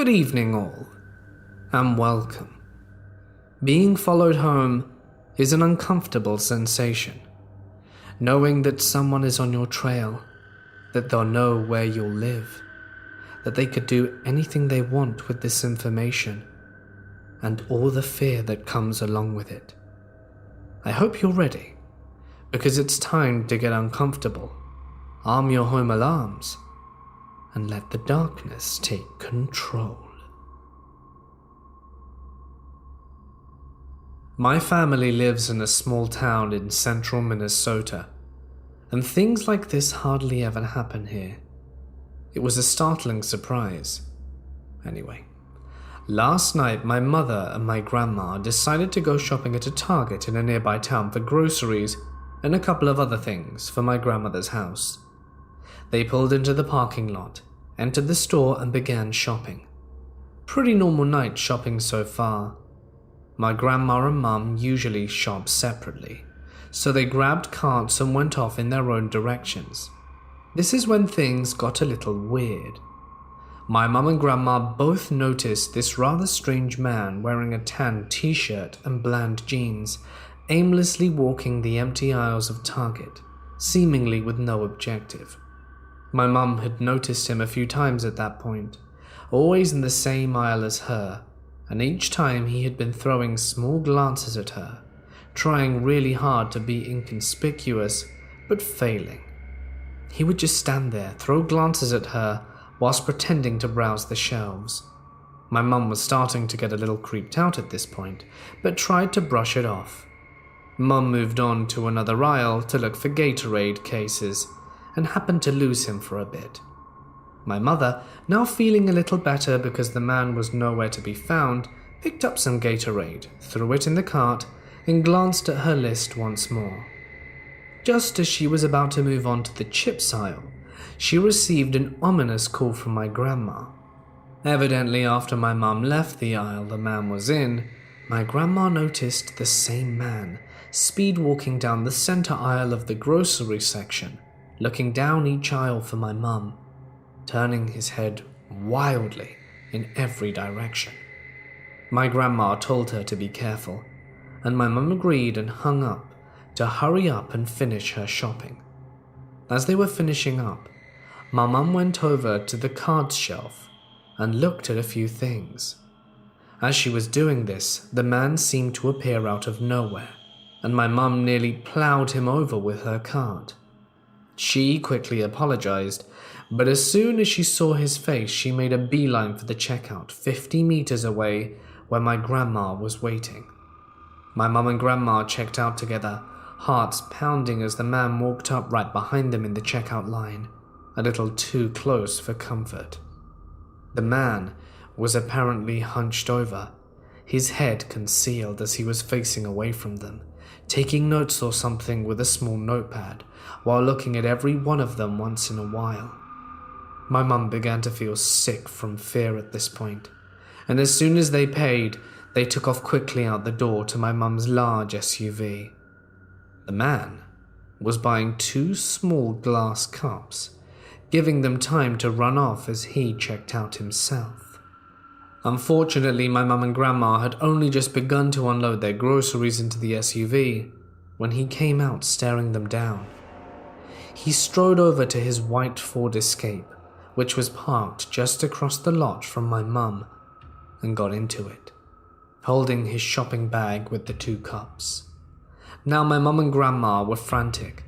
Good evening all, and welcome. Being followed home is an uncomfortable sensation. Knowing that someone is on your trail, that they'll know where you'll live, that they could do anything they want with this information, and all the fear that comes along with it. I hope you're ready, because it's time to get uncomfortable. Arm your home alarms, and let the darkness take control. My family lives in a small town in central Minnesota, and things like this hardly ever happen here. It was a startling surprise. Anyway, last night my mother and my grandma decided to go shopping at a Target in a nearby town for groceries and a couple of other things for my grandmother's house. They pulled into the parking lot, entered the store and began shopping. Pretty normal night shopping so far. My grandma and mum usually shop separately, so they grabbed carts and went off in their own directions. This is when things got a little weird. My mum and grandma both noticed this rather strange man wearing a tan t-shirt and bland jeans, aimlessly walking the empty aisles of Target, seemingly with no objective. My mum had noticed him a few times at that point, always in the same aisle as her, and each time he had been throwing small glances at her, trying really hard to be inconspicuous, but failing. He would just stand there, throw glances at her, whilst pretending to browse the shelves. My mum was starting to get a little creeped out at this point, but tried to brush it off. Mum moved on to another aisle to look for Gatorade cases, and happened to lose him for a bit. My mother, now feeling a little better because the man was nowhere to be found, picked up some Gatorade, threw it in the cart, and glanced at her list once more. Just as she was about to move on to the chips aisle, she received an ominous call from my grandma. Evidently, after my mum left the aisle the man was in, my grandma noticed the same man speed walking down the center aisle of the grocery section, looking down each aisle for my mum, turning his head wildly in every direction. My grandma told her to be careful, and my mum agreed and hung up to hurry up and finish her shopping. As they were finishing up, my mum went over to the cards shelf and looked at a few things. As she was doing this, the man seemed to appear out of nowhere, and my mum nearly plowed him over with her cart. She quickly apologized, but as soon as she saw his face, she made a beeline for the checkout 50 meters away where my grandma was waiting. My mum and grandma checked out together, hearts pounding as the man walked up right behind them in the checkout line, a little too close for comfort. The man was apparently hunched over, his head concealed as he was facing away from them, taking notes or something with a small notepad, while looking at every one of them once in a while. My mum began to feel sick from fear at this point, and as soon as they paid, they took off quickly out the door to my mum's large SUV. The man was buying 2 small glass cups, giving them time to run off as he checked out himself. Unfortunately, my mum and grandma had only just begun to unload their groceries into the SUV when he came out staring them down. He strode over to his white Ford Escape, which was parked just across the lot from my mum, and got into it, holding his shopping bag with the 2 cups. Now my mum and grandma were frantic.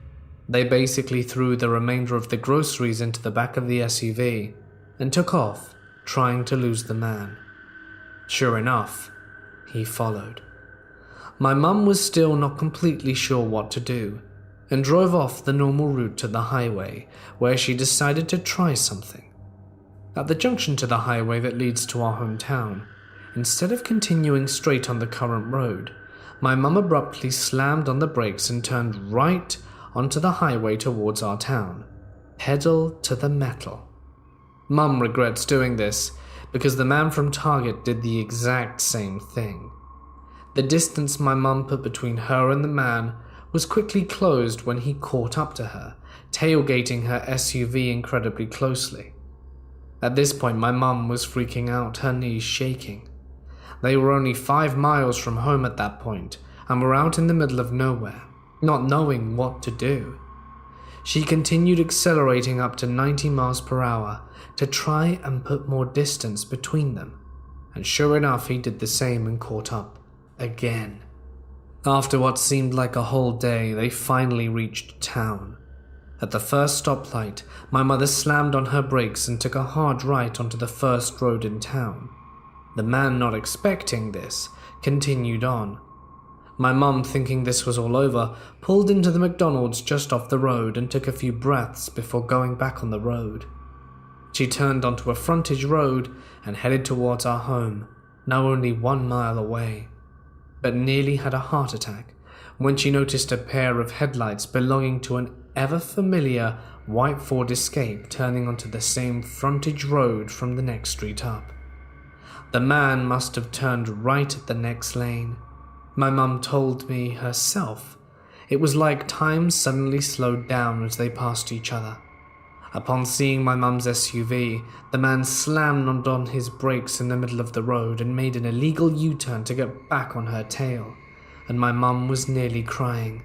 They basically threw the remainder of the groceries into the back of the SUV and took off, trying to lose the man. Sure enough, he followed. My mum was still not completely sure what to do, and drove off the normal route to the highway, where she decided to try something. At the junction to the highway that leads to our hometown, instead of continuing straight on the current road, my mum abruptly slammed on the brakes and turned right onto the highway towards our town, pedal to the metal. Mum regrets doing this because the man from Target did the exact same thing. The distance my mum put between her and the man was quickly closed when he caught up to her, tailgating her SUV incredibly closely. At this point, my mum was freaking out, her knees shaking. They were only 5 miles from home at that point, and were out in the middle of nowhere, not knowing what to do. She continued accelerating up to 90 miles per hour to try and put more distance between them, and sure enough, he did the same and caught up again. After what seemed like a whole day, they finally reached town. At the first stoplight, my mother slammed on her brakes and took a hard right onto the first road in town. The man, not expecting this, continued on. My mum, thinking this was all over, pulled into the McDonald's just off the road and took a few breaths before going back on the road. She turned onto a frontage road and headed towards our home, now only 1 mile away, but nearly had a heart attack when she noticed a pair of headlights belonging to an ever-familiar white Ford Escape turning onto the same frontage road from the next street up. The man must have turned right at the next lane. My mum told me herself it was like time suddenly slowed down as they passed each other. Upon seeing my mum's SUV, the man slammed on his brakes in the middle of the road and made an illegal U-turn to get back on her tail, and my mum was nearly crying.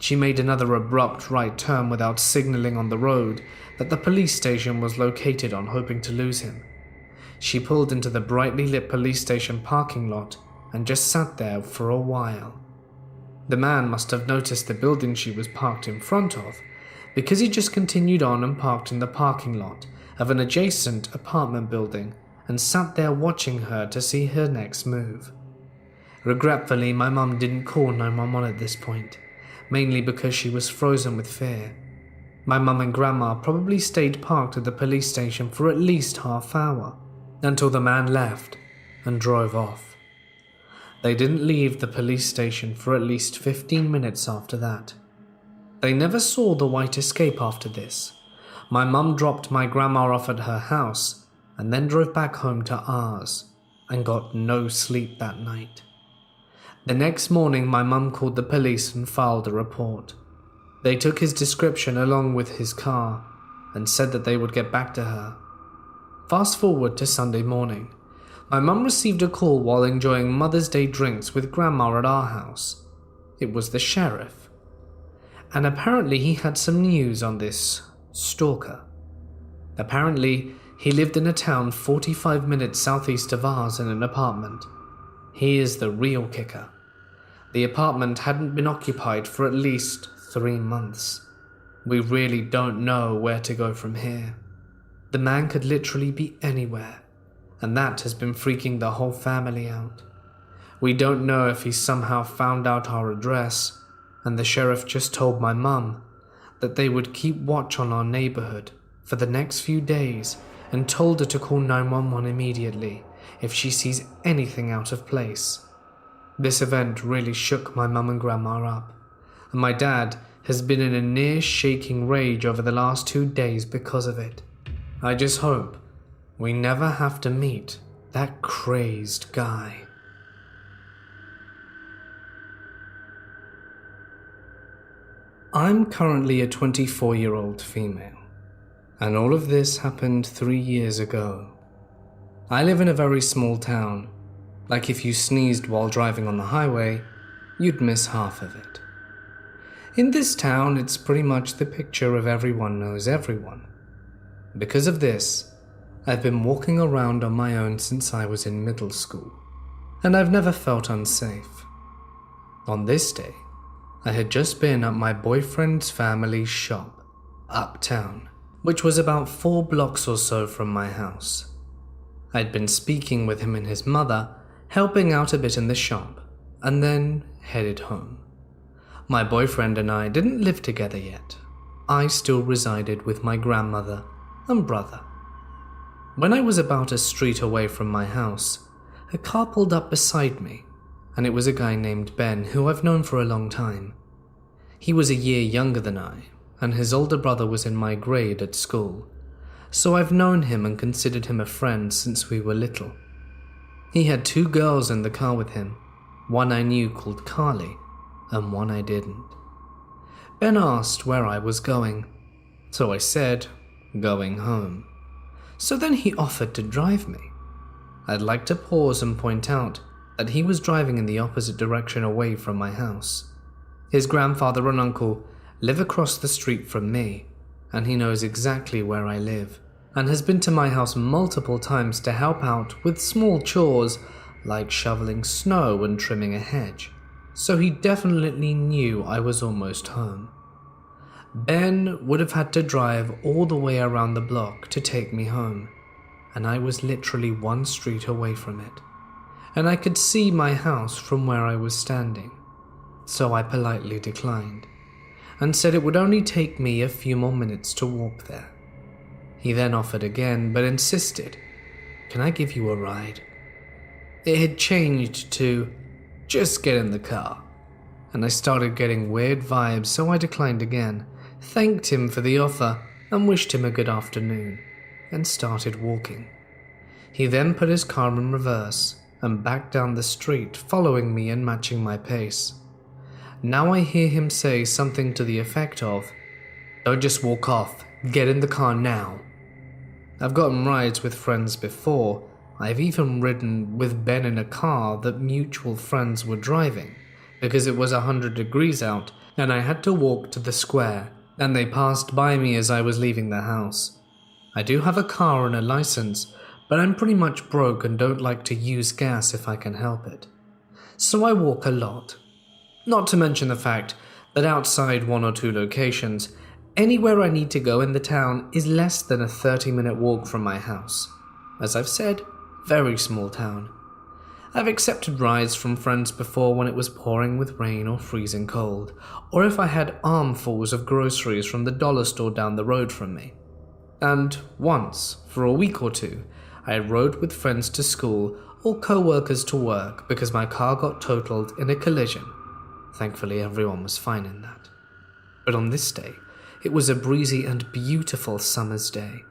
She made another abrupt right turn without signaling on the road that the police station was located on, hoping to lose him. She pulled into the brightly lit police station parking lot and just sat there for a while. The man must have noticed the building she was parked in front of, because he just continued on and parked in the parking lot of an adjacent apartment building and sat there watching her to see her next move. Regretfully, my mum didn't call 911 at this point, mainly because she was frozen with fear. My mum and grandma probably stayed parked at the police station for at least half hour, until the man left and drove off. They didn't leave the police station for at least 15 minutes after that. They never saw the white Escape after this. My mum dropped my grandma off at her house and then drove back home to ours and got no sleep that night. The next morning, my mum called the police and filed a report. They took his description along with his car and said that they would get back to her. Fast forward to Sunday morning. My mum received a call while enjoying Mother's Day drinks with Grandma at our house. It was the sheriff. And apparently he had some news on this stalker. Apparently, he lived in a town 45 minutes southeast of ours in an apartment. He is the real kicker. The apartment hadn't been occupied for at least 3 months. We really don't know where to go from here. The man could literally be anywhere, and that has been freaking the whole family out. We don't know if he somehow found out our address, and the sheriff just told my mum that they would keep watch on our neighborhood for the next few days and told her to call 911 immediately if she sees anything out of place. This event really shook my mum and grandma up, and my dad has been in a near shaking rage over the last 2 days because of it. I just hope we never have to meet that crazed guy. I'm currently a 24-year-old female, and all of this happened 3 years ago. I live in a very small town. Like if you sneezed while driving on the highway, you'd miss half of it. In this town, it's pretty much the picture of everyone knows everyone. Because of this, I've been walking around on my own since I was in middle school, and I've never felt unsafe. On this day, I had just been at my boyfriend's family's shop, uptown, which was about 4 blocks or so from my house. I'd been speaking with him and his mother, helping out a bit in the shop, and then headed home. My boyfriend and I didn't live together yet. I still resided with my grandmother and brother. When I was about a street away from my house, a car pulled up beside me, and it was a guy named Ben who I've known for a long time. He was a year younger than I, and his older brother was in my grade at school, so I've known him and considered him a friend since we were little. He had 2 girls in the car with him, one I knew called Carly, and one I didn't. Ben asked where I was going, so I said, going home. So then he offered to drive me. I'd like to pause and point out that he was driving in the opposite direction away from my house. His grandfather and uncle live across the street from me, and he knows exactly where I live, and has been to my house multiple times to help out with small chores like shoveling snow and trimming a hedge, so he definitely knew I was almost home. Ben would have had to drive all the way around the block to take me home, and I was literally one street away from it, and I could see my house from where I was standing, so I politely declined, and said it would only take me a few more minutes to walk there. He then offered again, but insisted, "Can I give you a ride?" It had changed to, "Just get in the car," and I started getting weird vibes, so I declined again, thanked him for the offer, and wished him a good afternoon, and started walking. He then put his car in reverse and backed down the street, following me and matching my pace. Now I hear him say something to the effect of, "Don't just walk off, get in the car now." I've gotten rides with friends before. I've even ridden with Ben in a car that mutual friends were driving, because it was 100 degrees out and I had to walk to the square, and they passed by me as I was leaving the house. I do have a car and a license, but I'm pretty much broke and don't like to use gas if I can help it. So I walk a lot. Not to mention the fact that outside one or two locations, anywhere I need to go in the town is less than a 30-minute walk from my house. As I've said, very small town. I've accepted rides from friends before when it was pouring with rain or freezing cold, or if I had armfuls of groceries from the dollar store down the road from me. And once, for a week or two, I rode with friends to school or co-workers to work because my car got totaled in a collision. Thankfully, everyone was fine in that. But on this day, it was a breezy and beautiful summer's day.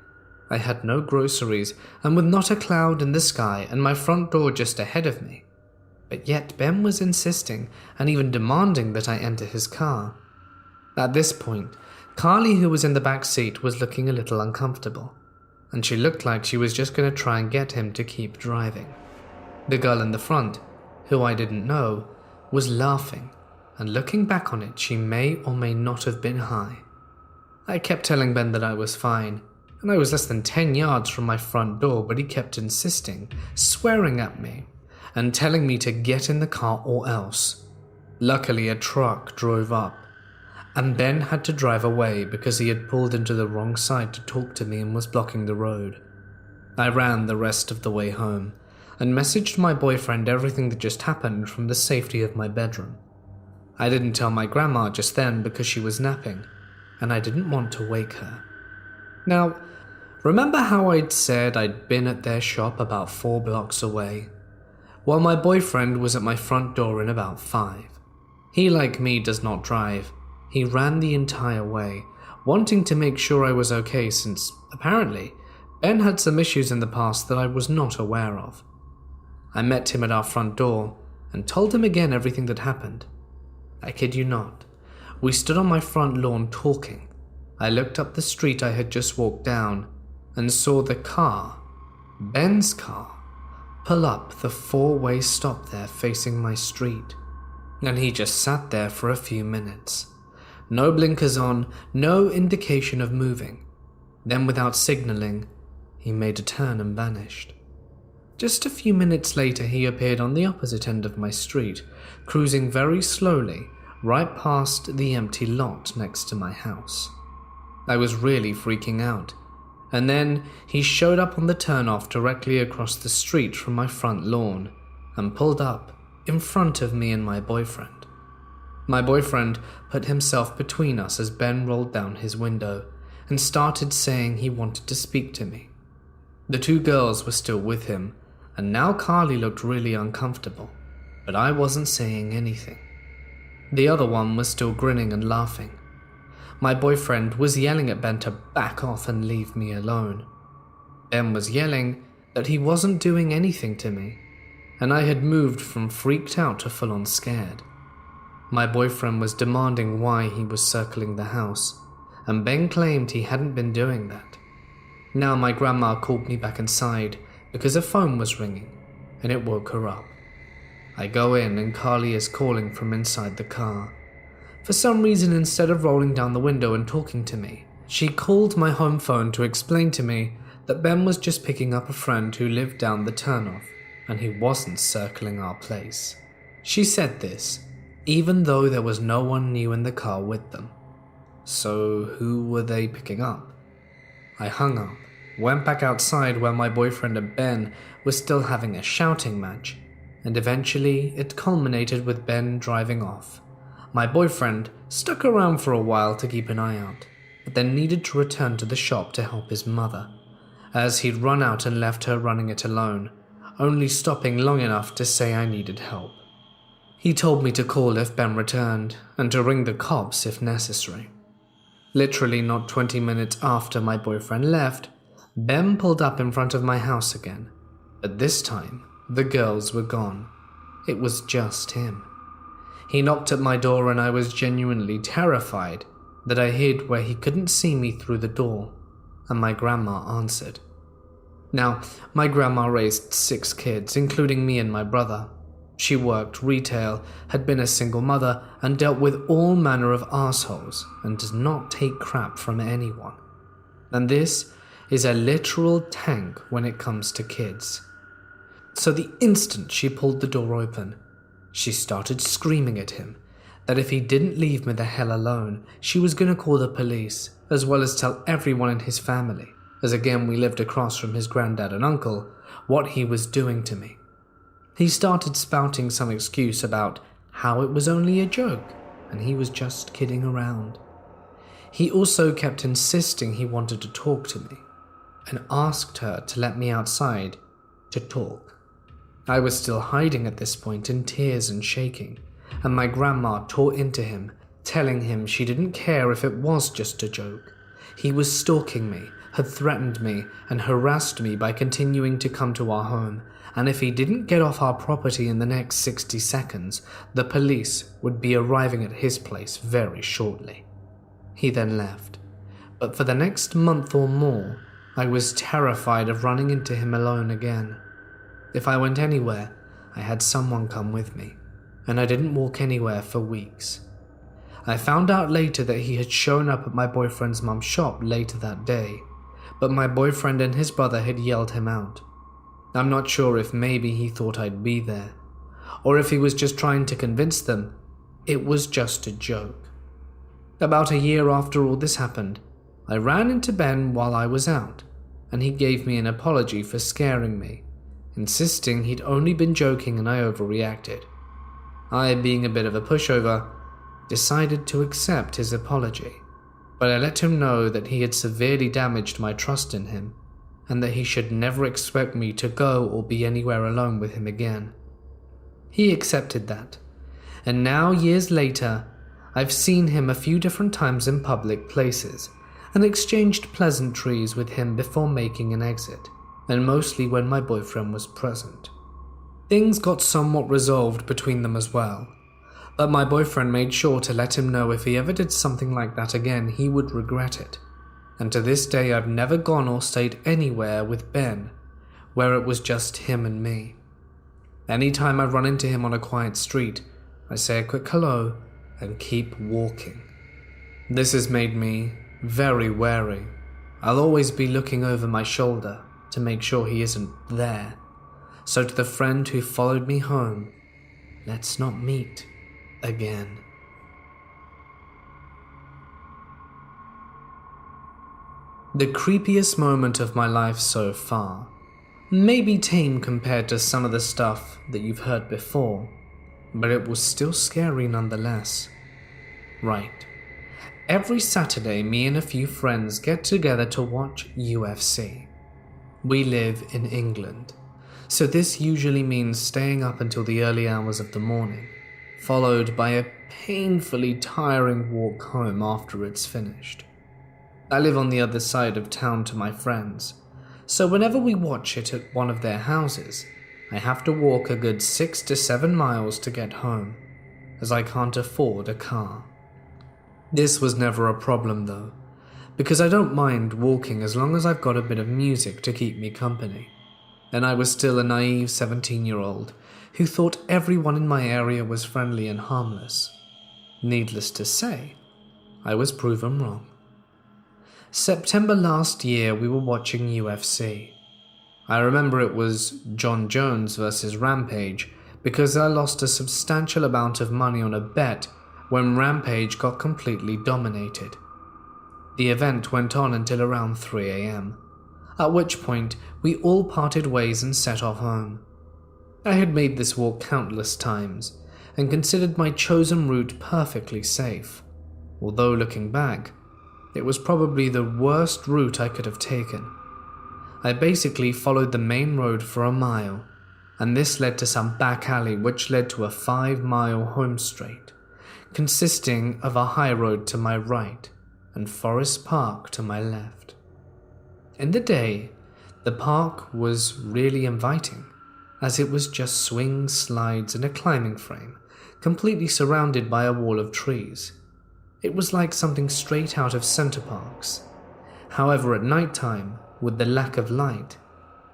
I had no groceries and with not a cloud in the sky and my front door just ahead of me. But yet Ben was insisting and even demanding that I enter his car. At this point, Carly, who was in the back seat, was looking a little uncomfortable, and she looked like she was just going to try and get him to keep driving. The girl in the front, who I didn't know, was laughing, and looking back on it, she may or may not have been high. I kept telling Ben that I was fine, and I was less than 10 yards from my front door, but he kept insisting, swearing at me, and telling me to get in the car or else. Luckily, a truck drove up, and Ben had to drive away because he had pulled into the wrong side to talk to me and was blocking the road. I ran the rest of the way home, and messaged my boyfriend everything that just happened from the safety of my bedroom. I didn't tell my grandma just then because she was napping, and I didn't want to wake her. Now, remember how I'd said I'd been at their shop about 4 blocks away? Well, my boyfriend was at my front door in about 5. He, like me, does not drive. He ran the entire way, wanting to make sure I was okay since, apparently, Ben had some issues in the past that I was not aware of. I met him at our front door and told him again everything that happened. I kid you not. We stood on my front lawn talking. I looked up the street I had just walked down and saw the car, Ben's car, pull up the 4-way stop there facing my street. And he just sat there for a few minutes. No blinkers on, no indication of moving. Then without signaling, he made a turn and vanished. Just a few minutes later, he appeared on the opposite end of my street, cruising very slowly, right past the empty lot next to my house. I was really freaking out, and then he showed up on the turnoff directly across the street from my front lawn and pulled up in front of me and my boyfriend. My boyfriend put himself between us as Ben rolled down his window and started saying he wanted to speak to me. The 2 girls were still with him, and now Carly looked really uncomfortable, but I wasn't saying anything. The other one was still grinning and laughing. My boyfriend was yelling at Ben to back off and leave me alone. Ben was yelling that he wasn't doing anything to me, and I had moved from freaked out to full-on scared. My boyfriend was demanding why he was circling the house, and Ben claimed he hadn't been doing that. Now my grandma called me back inside because her phone was ringing, and it woke her up. I go in and Carly is calling from inside the car. For some reason, instead of rolling down the window and talking to me, she called my home phone to explain to me that Ben was just picking up a friend who lived down the turnoff, and he wasn't circling our place. She said this, even though there was no one new in the car with them. So who were they picking up? I hung up, went back outside where my boyfriend and Ben were still having a shouting match, and eventually it culminated with Ben driving off. My boyfriend stuck around for a while to keep an eye out, but then needed to return to the shop to help his mother, as he'd run out and left her running it alone, only stopping long enough to say I needed help. He told me to call if Ben returned, and to ring the cops if necessary. Literally not 20 minutes after my boyfriend left, Ben pulled up in front of my house again, but this time the girls were gone. It was just him. He knocked at my door and I was genuinely terrified that I hid where he couldn't see me through the door, and my grandma answered. Now, my grandma raised 6 kids, including me and my brother. She worked retail, had been a single mother, and dealt with all manner of assholes, and does not take crap from anyone. And this is a literal tank when it comes to kids. So the instant she pulled the door open, she started screaming at him that if he didn't leave me the hell alone, she was going to call the police, as well as tell everyone in his family, as again we lived across from his granddad and uncle, what he was doing to me. He started spouting some excuse about how it was only a joke and he was just kidding around. He also kept insisting he wanted to talk to me and asked her to let me outside to talk. I was still hiding at this point in tears and shaking, and my grandma tore into him, telling him she didn't care if it was just a joke. He was stalking me, had threatened me, and harassed me by continuing to come to our home, and if he didn't get off our property in the next 60 seconds, the police would be arriving at his place very shortly. He then left, but for the next month or more, I was terrified of running into him alone again. If I went anywhere, I had someone come with me, and I didn't walk anywhere for weeks. I found out later that he had shown up at my boyfriend's mum's shop later that day, but my boyfriend and his brother had yelled him out. I'm not sure if maybe he thought I'd be there, or if he was just trying to convince them it was just a joke. About a year after all this happened, I ran into Ben while I was out, and he gave me an apology for scaring me, insisting he'd only been joking and I overreacted. I, being a bit of a pushover, decided to accept his apology, but I let him know that he had severely damaged my trust in him, and that he should never expect me to go or be anywhere alone with him again. He accepted that, and now years later, I've seen him a few different times in public places, and exchanged pleasantries with him before making an exit, and mostly when my boyfriend was present. Things got somewhat resolved between them as well, but my boyfriend made sure to let him know if he ever did something like that again, he would regret it. And to this day I've never gone or stayed anywhere with Ben where it was just him and me. Anytime I run into him on a quiet street, I say a quick hello and keep walking. This has made me very wary. I'll always be looking over my shoulder to make sure he isn't there. So to the friend who followed me home, let's not meet again. The creepiest moment of my life so far may be tame compared to some of the stuff that you've heard before, but it was still scary nonetheless. Right. Every Saturday, me and a few friends get together to watch UFC. We live in England, so this usually means staying up until the early hours of the morning, followed by a painfully tiring walk home after it's finished. I live on the other side of town to my friends, so whenever we watch it at one of their houses, I have to walk a good 6 to 7 miles to get home, as I can't afford a car. This was never a problem though, because I don't mind walking as long as I've got a bit of music to keep me company. And I was still a naive 17-year-old who thought everyone in my area was friendly and harmless. Needless to say, I was proven wrong. September last year, we were watching UFC. I remember it was John Jones versus Rampage because I lost a substantial amount of money on a bet when Rampage got completely dominated. The event went on until around 3 a.m., at which point we all parted ways and set off home. I had made this walk countless times and considered my chosen route perfectly safe, although looking back, it was probably the worst route I could have taken. I basically followed the main road for a mile, and this led to some back alley which led to a 5-mile home straight, consisting of a high road to my right and Forest Park to my left. In the day, the park was really inviting, as it was just swings, slides, and a climbing frame, completely surrounded by a wall of trees. It was like something straight out of Center Parcs. However, at night time, with the lack of light,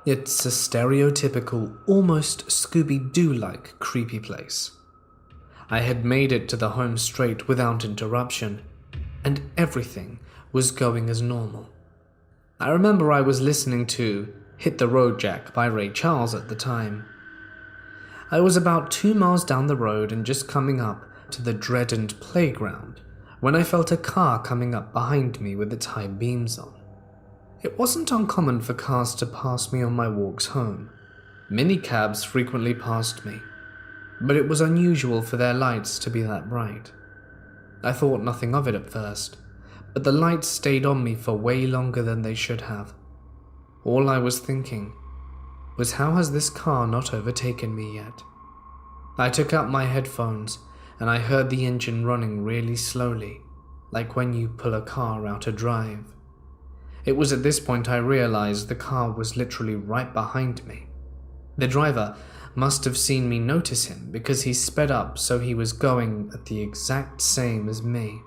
it's a stereotypical, almost Scooby-Doo-like creepy place. I had made it to the home straight without interruption, and everything was going as normal. I remember I was listening to Hit the Road Jack by Ray Charles at the time. I was about 2 miles down the road and just coming up to the dreaded playground when I felt a car coming up behind me with its high beams on. It wasn't uncommon for cars to pass me on my walks home. Minicabs frequently passed me, but it was unusual for their lights to be that bright. I thought nothing of it at first, but the lights stayed on me for way longer than they should have. All I was thinking was, how has this car not overtaken me yet? I took out my headphones and I heard the engine running really slowly, like when you pull a car out a drive. It was at this point I realized the car was literally right behind me. The driver must have seen me notice him because he sped up, so he was going at the exact same as me.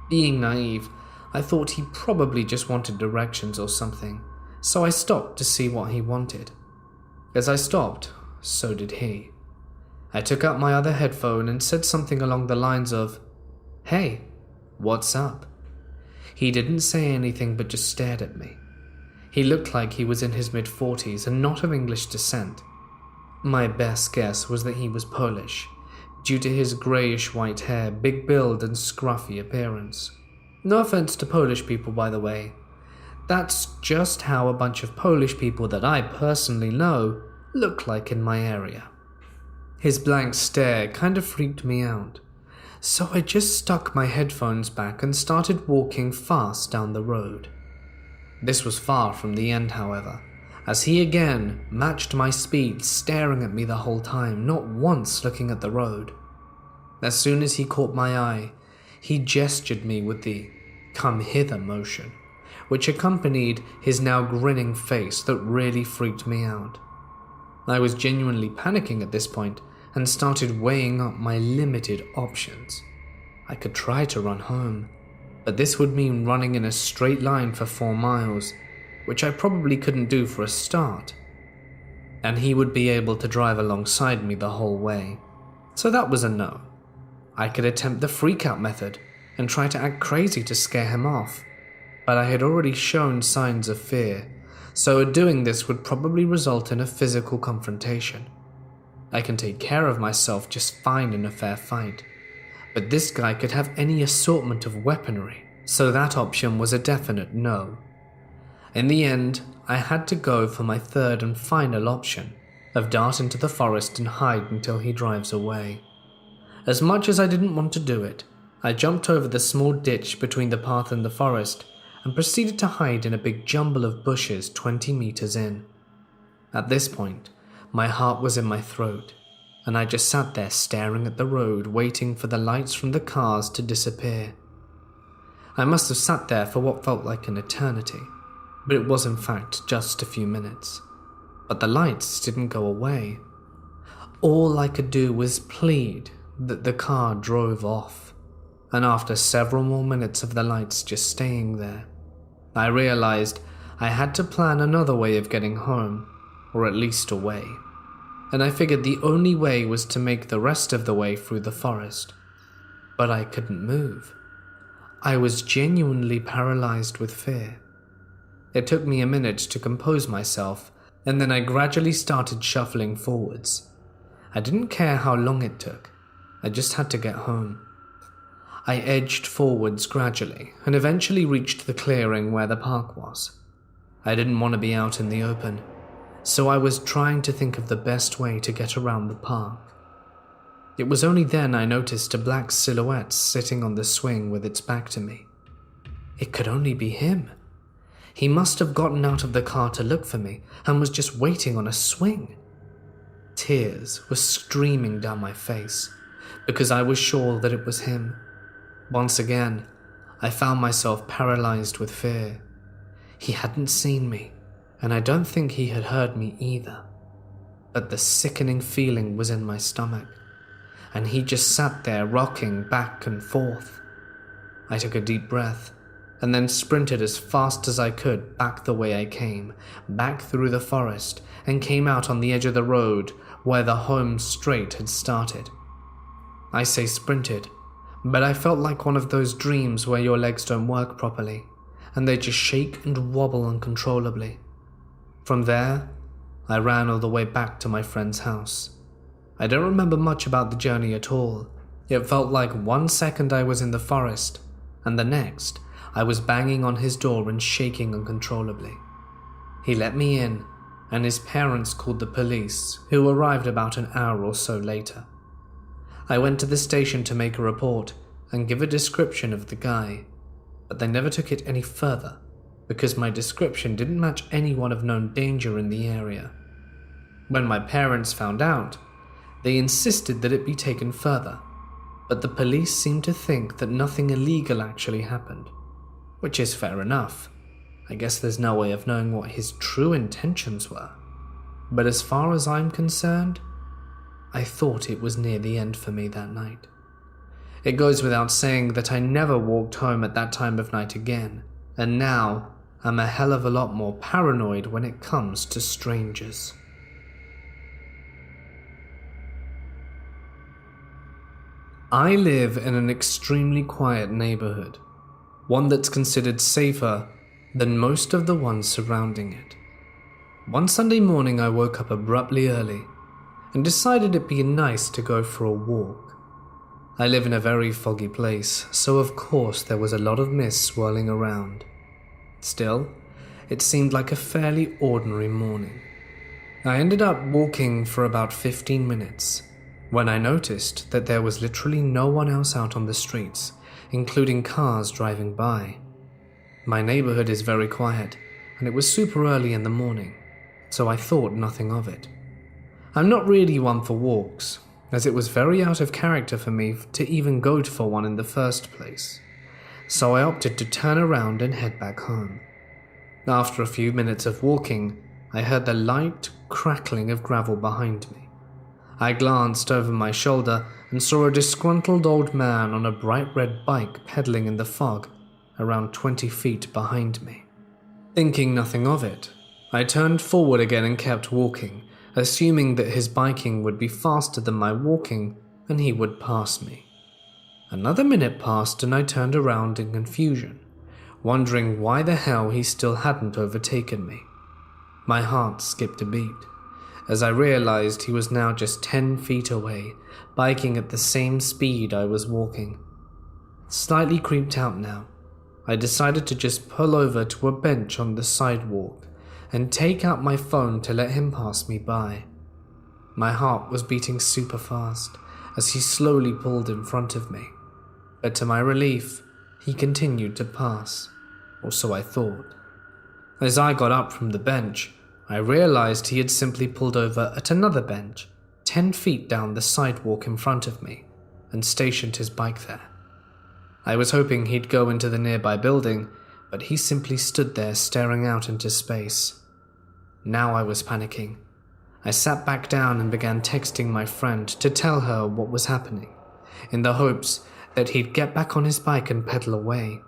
Being naive, I thought he probably just wanted directions or something, so I stopped to see what he wanted. As I stopped, so did he. I took out my other headphone and said something along the lines of, "Hey, what's up?" He didn't say anything but just stared at me. He looked like he was in his mid-40s and not of English descent. My best guess was that he was Polish, due to his greyish-white hair, big build, and scruffy appearance. No offense to Polish people, by the way. That's just how a bunch of Polish people that I personally know look like in my area. His blank stare kind of freaked me out, so I just stuck my headphones back and started walking fast down the road. This was far from the end, however, as he again matched my speed, staring at me the whole time, not once looking at the road. As soon as he caught my eye, he gestured me with the "come hither" motion, which accompanied his now grinning face that really freaked me out. I was genuinely panicking at this point and started weighing up my limited options. I could try to run home, but this would mean running in a straight line for 4 miles, which I probably couldn't do for a start. And he would be able to drive alongside me the whole way, so that was a no. I could attempt the freak-out method and try to act crazy to scare him off, but I had already shown signs of fear, so doing this would probably result in a physical confrontation. I can take care of myself just fine in a fair fight, but this guy could have any assortment of weaponry, so that option was a definite no. In the end, I had to go for my third and final option of dart into the forest and hide until he drives away. As much as I didn't want to do it, I jumped over the small ditch between the path and the forest and proceeded to hide in a big jumble of bushes 20 meters in. At this point, my heart was in my throat, and I just sat there staring at the road, waiting for the lights from the cars to disappear. I must have sat there for what felt like an eternity, but it was in fact just a few minutes. But the lights didn't go away. All I could do was plead that the car drove off. and after several more minutes of the lights just staying there, I realized I had to plan another way of getting home, or at least away, and I figured the only way was to make the rest of the way through the forest. But I couldn't move. I was genuinely paralyzed with fear. It took me a minute to compose myself, and then I gradually started shuffling forwards. I didn't care how long it took. I just had to get home. I edged forwards gradually and eventually reached the clearing where the park was. I didn't want to be out in the open, so I was trying to think of the best way to get around the park. It was only then I noticed a black silhouette sitting on the swing with its back to me. It could only be him. He must have gotten out of the car to look for me and was just waiting on a swing. Tears were streaming down my face because I was sure that it was him. Once again, I found myself paralyzed with fear. He hadn't seen me, and I don't think he had heard me either. But the sickening feeling was in my stomach, and he just sat there rocking back and forth. I took a deep breath, and then sprinted as fast as I could back the way I came, back through the forest, and came out on the edge of the road where the home straight had started. I say sprinted, but I felt like one of those dreams where your legs don't work properly, and they just shake and wobble uncontrollably. From there, I ran all the way back to my friend's house. I don't remember much about the journey at all. It felt like 1 second I was in the forest, and the next, I was banging on his door and shaking uncontrollably. He let me in, and his parents called the police, who arrived about an hour or so later. I went to the station to make a report and give a description of the guy, but they never took it any further because my description didn't match anyone of known danger in the area. When my parents found out, they insisted that it be taken further, but the police seemed to think that nothing illegal actually happened, which is fair enough. I guess there's no way of knowing what his true intentions were. But as far as I'm concerned, I thought it was near the end for me that night. It goes without saying that I never walked home at that time of night again, and now I'm a hell of a lot more paranoid when it comes to strangers. I live in an extremely quiet neighborhood, one that's considered safer than most of the ones surrounding it. One Sunday morning I woke up abruptly early and decided it'd be nice to go for a walk. I live in a very foggy place, so of course there was a lot of mist swirling around. Still, it seemed like a fairly ordinary morning. I ended up walking for about 15 minutes when I noticed that there was literally no one else out on the streets, including cars driving by. My neighborhood is very quiet, and it was super early in the morning, so I thought nothing of it. I'm not really one for walks, as it was very out of character for me to even go for one in the first place, so I opted to turn around and head back home. After a few minutes of walking, I heard the light crackling of gravel behind me. I glanced over my shoulder and saw a disgruntled old man on a bright red bike pedaling in the fog around 20 feet behind me. Thinking nothing of it, I turned forward again and kept walking, assuming that his biking would be faster than my walking and he would pass me. Another minute passed and I turned around in confusion, wondering why the hell he still hadn't overtaken me. My heart skipped a beat as I realized he was now just 10 feet away, biking at the same speed I was walking. Slightly creeped out now, I decided to just pull over to a bench on the sidewalk and take out my phone to let him pass me by. My heart was beating super fast as he slowly pulled in front of me, but to my relief, he continued to pass, or so I thought. As I got up from the bench, I realized he had simply pulled over at another bench, 10 feet down the sidewalk in front of me, and stationed his bike there. I was hoping he'd go into the nearby building, but he simply stood there staring out into space. Now I was panicking. I sat back down and began texting my friend to tell her what was happening, in the hopes that he'd get back on his bike and pedal away.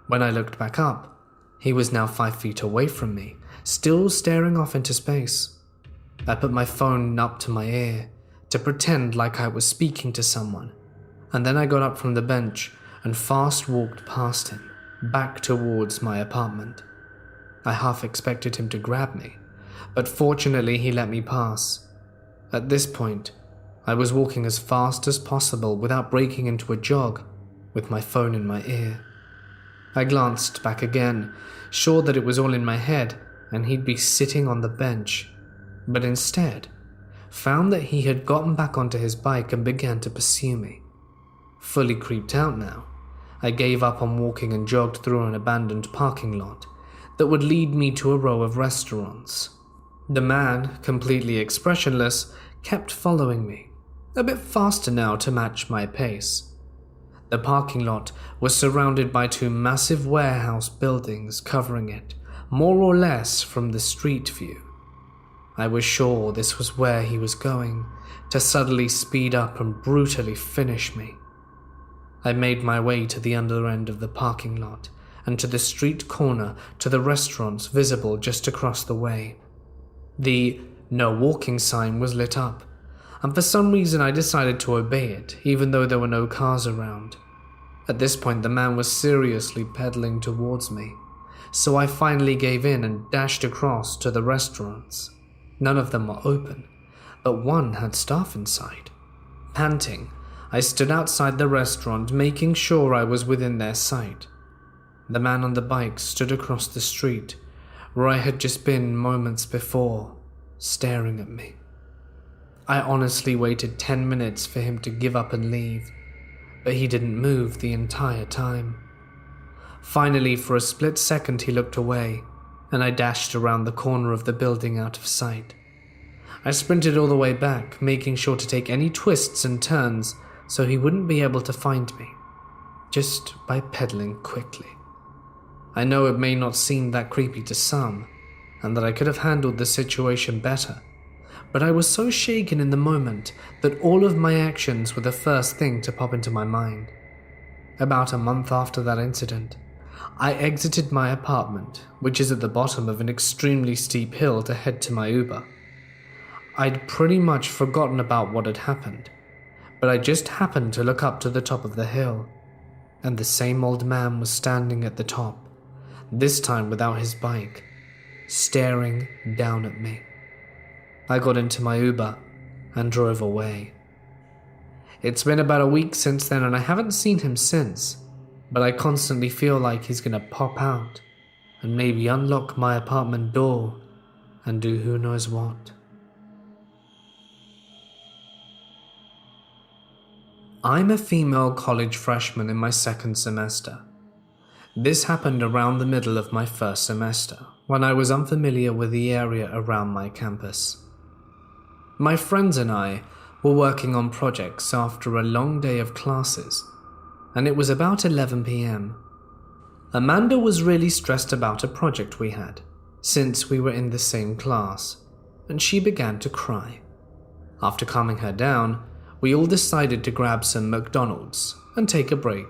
When I looked back up, he was now 5 feet away from me, still staring off into space. I put my phone up to my ear to pretend like I was speaking to someone, and then I got up from the bench and fast walked past him, back towards my apartment. I half expected him to grab me, but fortunately he let me pass. At this point, I was walking as fast as possible without breaking into a jog, with my phone in my ear. I glanced back again, sure that it was all in my head and he'd be sitting on the bench, but instead found that he had gotten back onto his bike and began to pursue me. Fully creeped out now, I gave up on walking and jogged through an abandoned parking lot that would lead me to a row of restaurants. The man, completely expressionless, kept following me, a bit faster now to match my pace. The parking lot was surrounded by 2 massive warehouse buildings covering it, more or less from the street view. I was sure this was where he was going, to suddenly speed up and brutally finish me. I made my way to the other end of the parking lot and to the street corner to the restaurants visible just across the way. The "no walking" sign was lit up, and for some reason I decided to obey it, even though there were no cars around. At this point, the man was seriously pedaling towards me, so I finally gave in and dashed across to the restaurants. None of them were open, but one had staff inside. Panting, I stood outside the restaurant, making sure I was within their sight. The man on the bike stood across the street, where I had just been moments before, staring at me. I honestly waited 10 minutes for him to give up and leave, but he didn't move the entire time. Finally, for a split second, he looked away, and I dashed around the corner of the building out of sight. I sprinted all the way back, making sure to take any twists and turns so he wouldn't be able to find me, just by pedaling quickly. I know it may not seem that creepy to some, and that I could have handled the situation better, but I was so shaken in the moment that all of my actions were the first thing to pop into my mind. About a month after that incident, I exited my apartment, which is at the bottom of an extremely steep hill, to head to my Uber. I'd pretty much forgotten about what had happened, but I just happened to look up to the top of the hill, and the same old man was standing at the top, this time without his bike, staring down at me. I got into my Uber and drove away. It's been about a week since then and I haven't seen him since, but I constantly feel like he's gonna pop out and maybe unlock my apartment door and do who knows what. I'm a female college freshman in my 2nd semester. This happened around the middle of my 1st semester, when I was unfamiliar with the area around my campus. My friends and I were working on projects after a long day of classes, and it was about 11 p.m. Amanda was really stressed about a project we had, since we were in the same class, and she began to cry. After calming her down, we all decided to grab some McDonald's and take a break,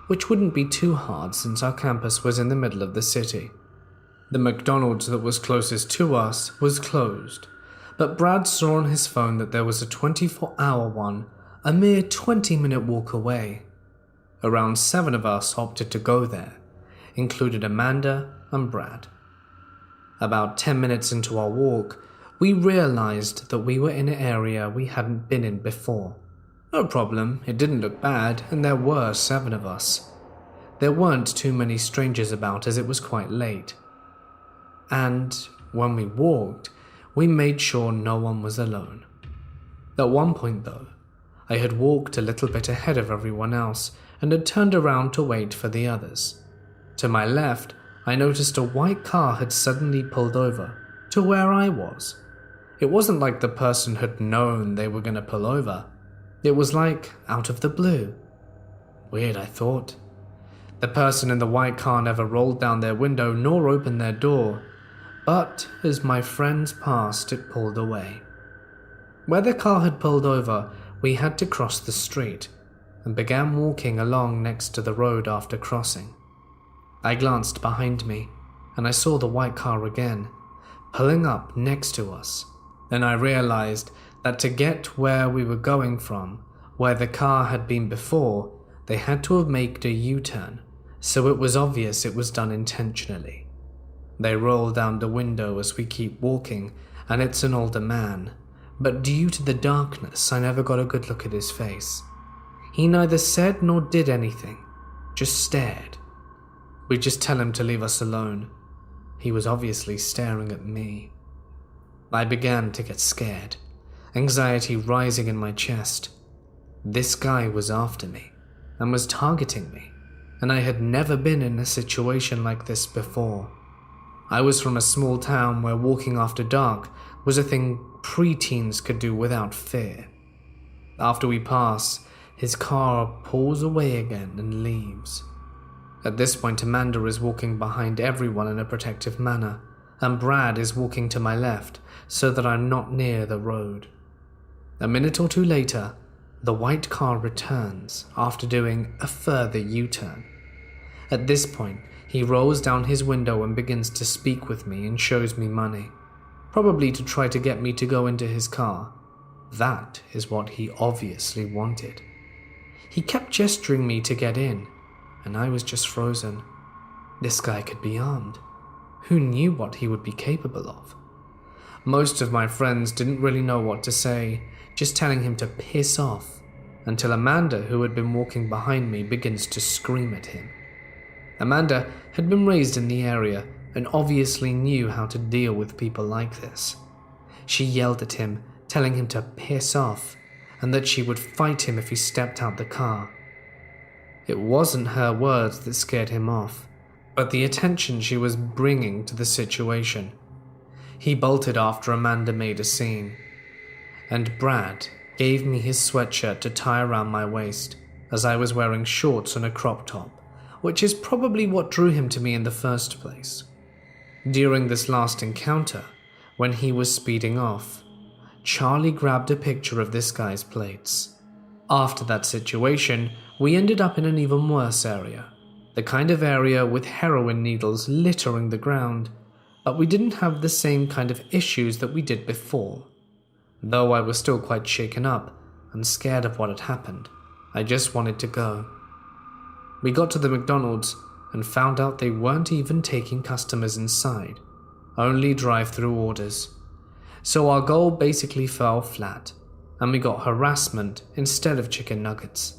which wouldn't be too hard since our campus was in the middle of the city. The McDonald's that was closest to us was closed, but Brad saw on his phone that there was a 24-hour one a mere 20-minute walk away. Around 7 of us opted to go there, included Amanda and Brad. About 10 minutes into our walk, we realized that we were in an area we hadn't been in before. No problem, it didn't look bad, and there were 7 of us. There weren't too many strangers about as it was quite late. And when we walked, we made sure no one was alone. At one point though, I had walked a little bit ahead of everyone else and had turned around to wait for the others. To my left, I noticed a white car had suddenly pulled over to where I was. It wasn't like the person had known they were going to pull over. It was like out of the blue. Weird, I thought. The person in the white car never rolled down their window nor opened their door, but as my friends passed, it pulled away. Where the car had pulled over, we had to cross the street. and began walking along next to the road after crossing. I glanced behind me, and I saw the white car again, pulling up next to us. Then I realized that to get where we were going from, where the car had been before, they had to have made a U-turn, so it was obvious it was done intentionally. They roll down the window as we keep walking, and it's an older man, but due to the darkness, I never got a good look at his face. He neither said nor did anything, just stared. We just tell him to leave us alone. He was obviously staring at me. I began to get scared, anxiety rising in my chest. This guy was after me and was targeting me, and I had never been in a situation like this before. I was from a small town where walking after dark was a thing preteens could do without fear. After we pass, his car pulls away again and leaves. At this point, Amanda is walking behind everyone in a protective manner, and Brad is walking to my left so that I'm not near the road. A minute or two later, the white car returns after doing a further U-turn. At this point, he rolls down his window and begins to speak with me and shows me money, probably to try to get me to go into his car. That is what he obviously wanted. He kept gesturing me to get in, and I was just frozen. This guy could be armed. Who knew what he would be capable of? Most of my friends didn't really know what to say, just telling him to piss off, until Amanda, who had been walking behind me, begins to scream at him. Amanda had been raised in the area and obviously knew how to deal with people like this. She yelled at him, telling him to piss off, and that she would fight him if he stepped out the car. It wasn't her words that scared him off, but the attention she was bringing to the situation. He bolted after Amanda made a scene, and Brad gave me his sweatshirt to tie around my waist, as I was wearing shorts and a crop top, which is probably what drew him to me in the first place. During this last encounter, when he was speeding off, Charlie grabbed a picture of this guy's plates. After that situation, we ended up in an even worse area, the kind of area with heroin needles littering the ground, but we didn't have the same kind of issues that we did before. Though I was still quite shaken up and scared of what had happened, I just wanted to go. We got to the McDonald's and found out they weren't even taking customers inside, only drive-through orders. So our goal basically fell flat, and we got harassment instead of chicken nuggets.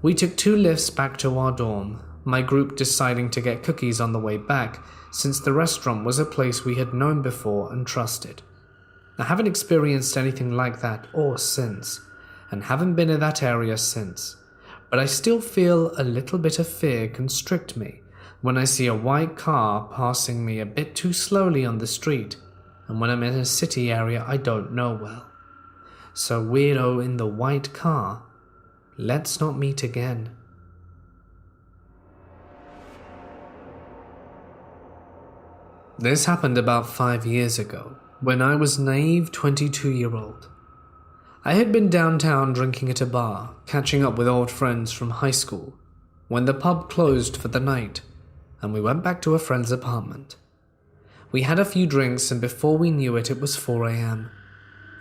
We took 2 lifts back to our dorm, my group deciding to get cookies on the way back since the restaurant was a place we had known before and trusted. I haven't experienced anything like that or since, and haven't been in that area since, but I still feel a little bit of fear constrict me when I see a white car passing me a bit too slowly on the street, and when I'm in a city area I don't know well. So weirdo in the white car, let's not meet again. This happened about 5 years ago, when I was naive 22-year-old. I had been downtown drinking at a bar, catching up with old friends from high school, when the pub closed for the night, and we went back to a friend's apartment. We had a few drinks, and before we knew it, it was 4 a.m.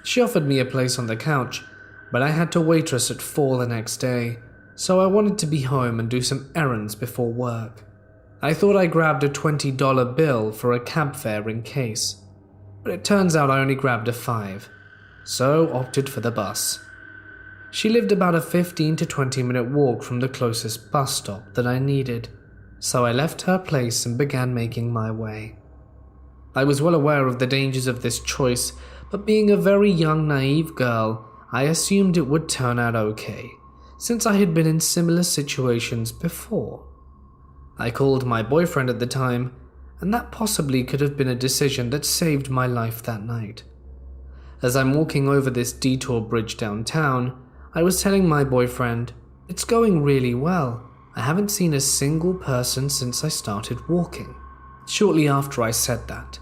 She offered me a place on the couch, but I had to waitress at 4 the next day, so I wanted to be home and do some errands before work. I thought I grabbed a $20 bill for a cab fare in case, but it turns out I only grabbed a $5, so opted for the bus. She lived about a 15 to 20 minute walk from the closest bus stop that I needed, so I left her place and began making my way. I was well aware of the dangers of this choice, but being a very young, naive girl, I assumed it would turn out okay, since I had been in similar situations before. I called my boyfriend at the time, and that possibly could have been a decision that saved my life that night. As I'm walking over this detour bridge downtown, I was telling my boyfriend, "It's going really well. I haven't seen a single person since I started walking." Shortly after I said that,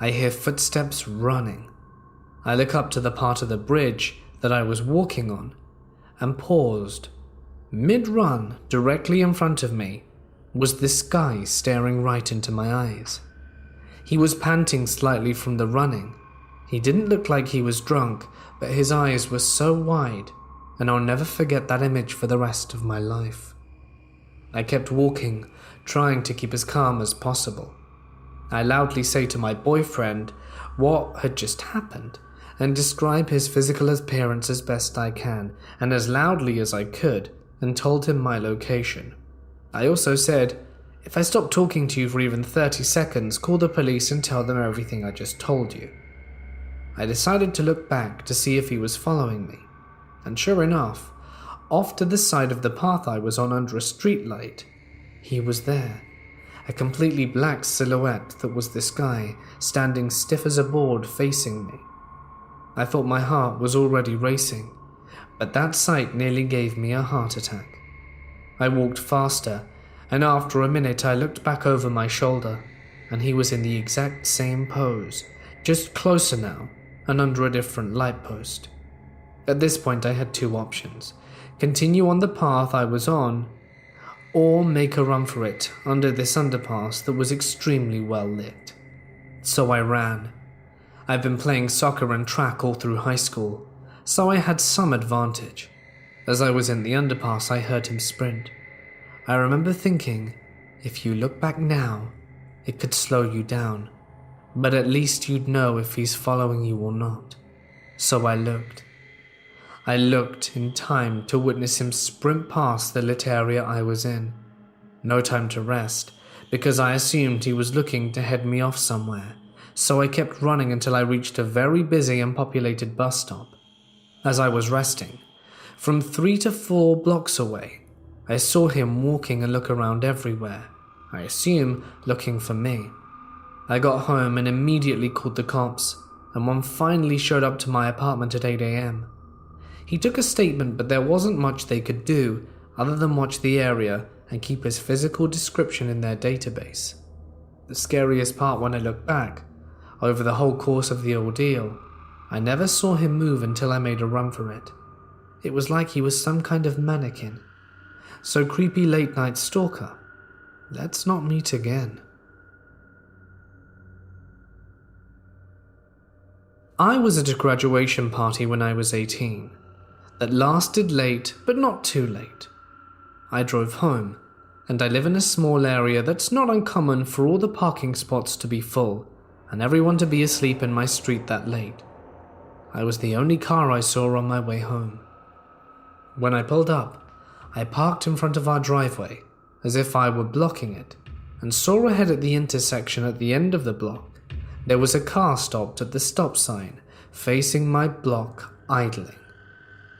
I hear footsteps running. I look up to the part of the bridge that I was walking on and paused Mid-run, directly in front of me, was this guy staring right into my eyes. He was panting slightly from the running. He didn't look like he was drunk, but his eyes were so wide, and I'll never forget that image for the rest of my life. I kept walking, trying to keep as calm as possible. I loudly say to my boyfriend what had just happened, and describe his physical appearance as best I can, and as loudly as I could, and told him my location. I also said, if I stop talking to you for even 30 seconds, call the police and tell them everything I just told you. I decided to look back to see if he was following me, and sure enough, off to the side of the path I was on under a streetlight, he was there. A completely black silhouette that was this guy, standing stiff as a board facing me. I thought my heart was already racing, but that sight nearly gave me a heart attack. I walked faster, and after a minute I looked back over my shoulder, and he was in the exact same pose, just closer now, and under a different light post. At this point I had two options: continue on the path I was on, or make a run for it under this underpass that was extremely well lit. So I ran. I've been playing soccer and track all through high school, so I had some advantage. As I was in the underpass, I heard him sprint. I remember thinking, if you look back now, it could slow you down, but at least you'd know if he's following you or not. So I looked. I looked in time to witness him sprint past the lit area I was in. No time to rest, because I assumed he was looking to head me off somewhere, so I kept running until I reached a very busy and populated bus stop. As I was resting, from 3 to 4 blocks away, I saw him walking and look around everywhere, I assume looking for me. I got home and immediately called the cops, and one finally showed up to my apartment at 8 a.m. He took a statement, but there wasn't much they could do other than watch the area and keep his physical description in their database. The scariest part when I look back, over the whole course of the ordeal, I never saw him move until I made a run for it. It was like he was some kind of mannequin. So creepy late night stalker, let's not meet again. I was at a graduation party when I was 18. That lasted late, but not too late. I drove home, and I live in a small area that's not uncommon for all the parking spots to be full, and everyone to be asleep in my street that late. I was the only car I saw on my way home. When I pulled up, I parked in front of our driveway, as if I were blocking it, and saw ahead at the intersection at the end of the block. There was a car stopped at the stop sign, facing my block, idling.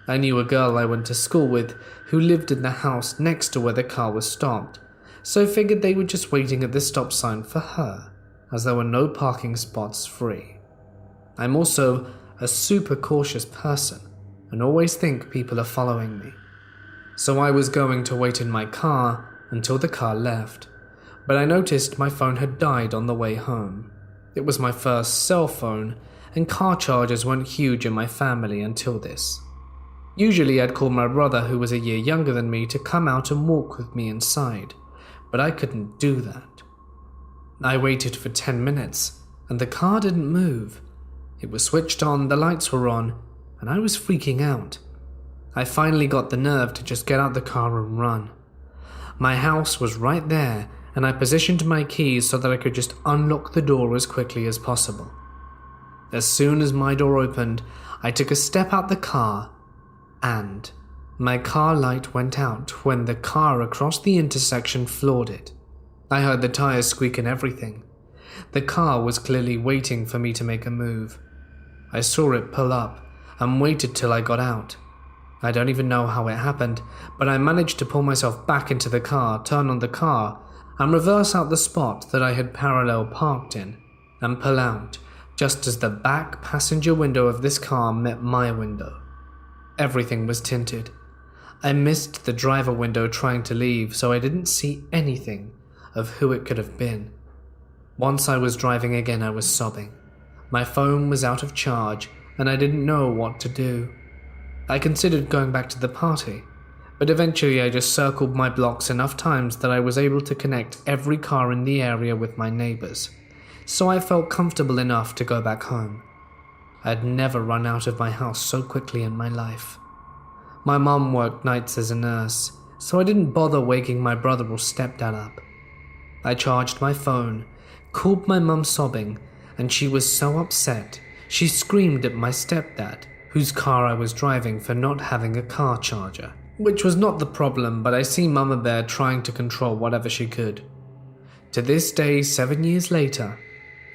I knew a girl I went to school with who lived in the house next to where the car was stopped, so figured they were just waiting at the stop sign for her, as there were no parking spots free. I'm also a super cautious person, and always think people are following me. So I was going to wait in my car until the car left, but I noticed my phone had died on the way home. It was my first cell phone, and car chargers weren't huge in my family until this. Usually I'd call my brother, who was a year younger than me, to come out and walk with me inside, but I couldn't do that. I waited for 10 minutes, and the car didn't move. It was switched on, the lights were on, and I was freaking out. I finally got the nerve to just get out the car and run. My house was right there, and I positioned my keys so that I could just unlock the door as quickly as possible. As soon as my door opened, I took a step out the car, and my car light went out when the car across the intersection floored it. I heard the tires squeak and everything. The car was clearly waiting for me to make a move. I saw it pull up and waited till I got out. I don't even know how it happened, but I managed to pull myself back into the car, turn on the car, and reverse out the spot that I had parallel parked in, and pull out just as the back passenger window of this car met my window. Everything was tinted. I missed the driver window trying to leave, so I didn't see anything of who it could have been. Once I was driving again, I was sobbing. My phone was out of charge, and I didn't know what to do. I considered going back to the party, But eventually I just circled my blocks enough times that I was able to connect every car in the area with my neighbors, so I felt comfortable enough to go back home. I'd never run out of my house so quickly in my life. My mum worked nights as a nurse, so I didn't bother waking my brother or stepdad up. I charged my phone, called my mum sobbing, and she was so upset, she screamed at my stepdad, whose car I was driving, for not having a car charger. Which was not the problem, but I see Mama Bear trying to control whatever she could. To this day, 7 years later,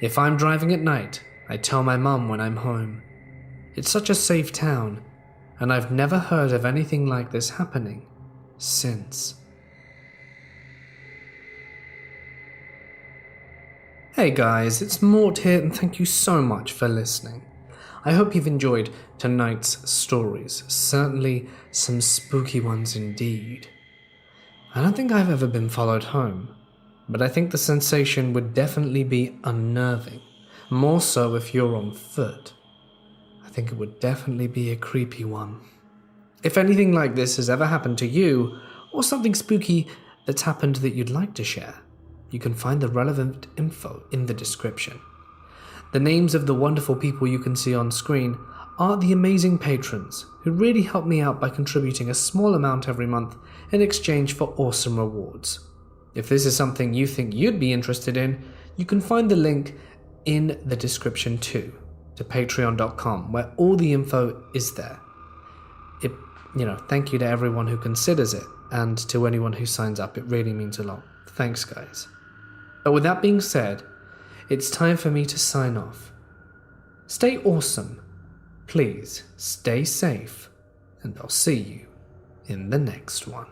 if I'm driving at night, I tell my mum when I'm home. It's such a safe town, and I've never heard of anything like this happening since. Hey guys, it's Mort here, and thank you so much for listening. I hope you've enjoyed tonight's stories. Certainly some spooky ones indeed. I don't think I've ever been followed home, but I think the sensation would definitely be unnerving. More so if you're on foot. I think it would definitely be a creepy one. If anything like this has ever happened to you, or something spooky that's happened that you'd like to share, you can find the relevant info in the description. The names of the wonderful people you can see on screen are the amazing patrons who really help me out by contributing a small amount every month in exchange for awesome rewards. If this is something you think you'd be interested in, you can find the link in the description too, to patreon.com, where all the info is there. Thank you to everyone who considers it, and to anyone who signs up. It really means a lot. Thanks, guys. But with that being said, it's time for me to sign off. Stay awesome. Please stay safe, and I'll see you in the next one.